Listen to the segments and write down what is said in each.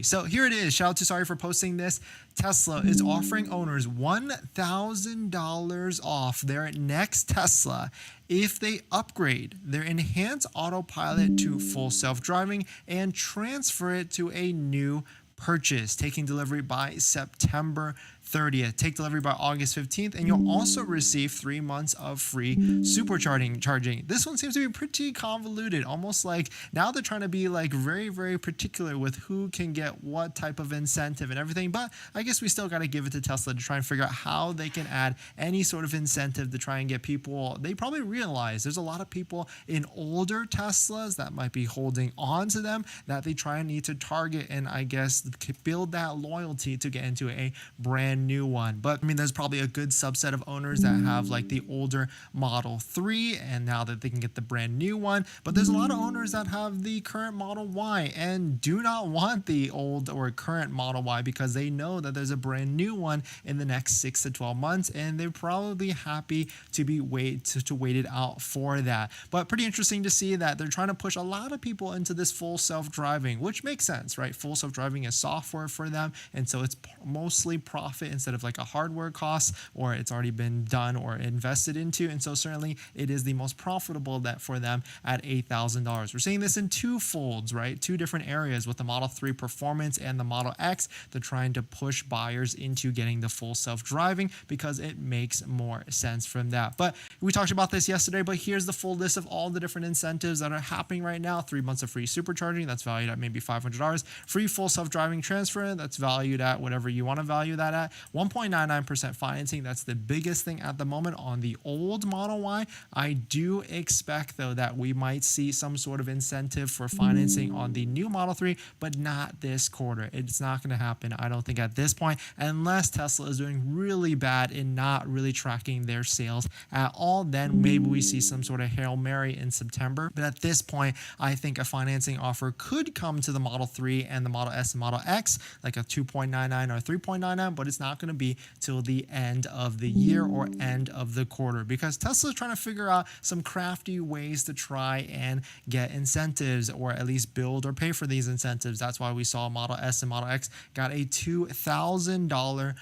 So here it is. Shout out to Sorry for posting this. Tesla is offering owners $1,000 off their next Tesla if they upgrade their enhanced autopilot to full self-driving and transfer it to a new purchase, taking delivery by September 30th. Take delivery by August 15th, and you'll also receive 3 months of free supercharging. This one seems to be pretty convoluted, almost like now they're trying to be like very particular with who can get what type of incentive and everything. But I guess we still got to give it to Tesla to try and figure out how they can add any sort of incentive to try and get people. They probably realize there's a lot of people in older Teslas that might be holding on to them that they try and need to target and I guess build that loyalty to get into a brand new one. But I mean, there's probably a good subset of owners that have like the older Model 3 and now that they can get the brand new one. But there's a lot of owners that have the current Model Y and do not want the old or current Model Y because they know that there's a brand new one in the next 6 to 12 months, and they're probably happy to be wait it out for that. But pretty interesting to see that they're trying to push a lot of people into this full self-driving, which makes sense, right? Full self-driving is software for them, and so it's mostly profit instead of like a hardware cost, or it's already been done or invested into, and so certainly it is the most profitable that for them at $8,000. We're seeing this in two folds, right? Two different areas with the Model 3 Performance and the Model X. They're trying to push buyers into getting the full self-driving because it makes more sense from that. But we talked about this yesterday, but here's the full list of all the different incentives that are happening right now. 3 months of free supercharging, that's valued at maybe $500. Free full self-driving transfer, that's valued at whatever you want to value that at. 1.99% financing, that's the biggest thing at the moment on the old Model Y. I do expect though that we might see some sort of incentive for financing on the new Model 3, but not this quarter. It's not going to happen, I don't think, at this point, unless Tesla is doing really bad in not really tracking their sales at all. Then maybe we see some sort of Hail Mary in September. But at this point, I think a financing offer could come to the Model 3 and the Model S and Model X, like a 2.99 or 3.99, but it's not going to be till the end of the year or end of the quarter because Tesla is trying to figure out some crafty ways to try and get incentives or at least build or pay for these incentives. That's why we saw Model S and Model X got a $2,000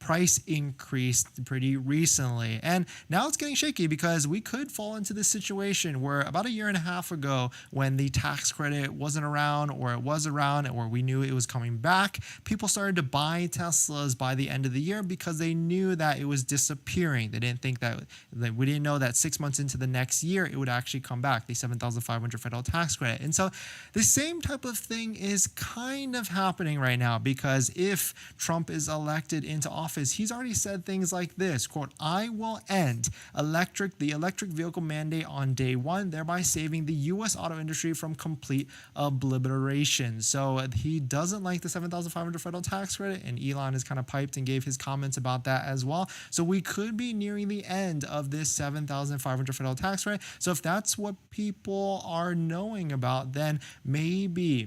price increase pretty recently. And now it's getting shaky because we could fall into this situation where about a year and a half ago when the tax credit wasn't around or it was around or we knew it was coming back, people started to buy Teslas by the end of the year because they knew that it was disappearing. They didn't think that we didn't know that 6 months into the next year it would actually come back, the $7,500 federal tax credit. And so the same type of thing is kind of happening right now because if Trump is elected into office, he's already said things like this, quote, "I will end the electric vehicle mandate on day one, thereby saving the U.S. auto industry from complete obliteration." So he doesn't like the $7,500 federal tax credit, and Elon has kind of piped and gave his comments about that as well. So we could be nearing the end of this $7,500 federal tax credit. So if that's what people are knowing about, then maybe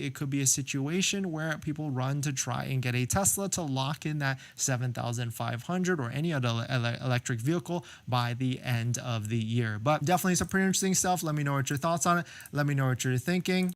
it could be a situation where people run to try and get a Tesla to lock in that $7,500 or any other electric vehicle by the end of the year. But definitely some pretty interesting stuff. Let me know what your thoughts on it. Let me know what you're thinking.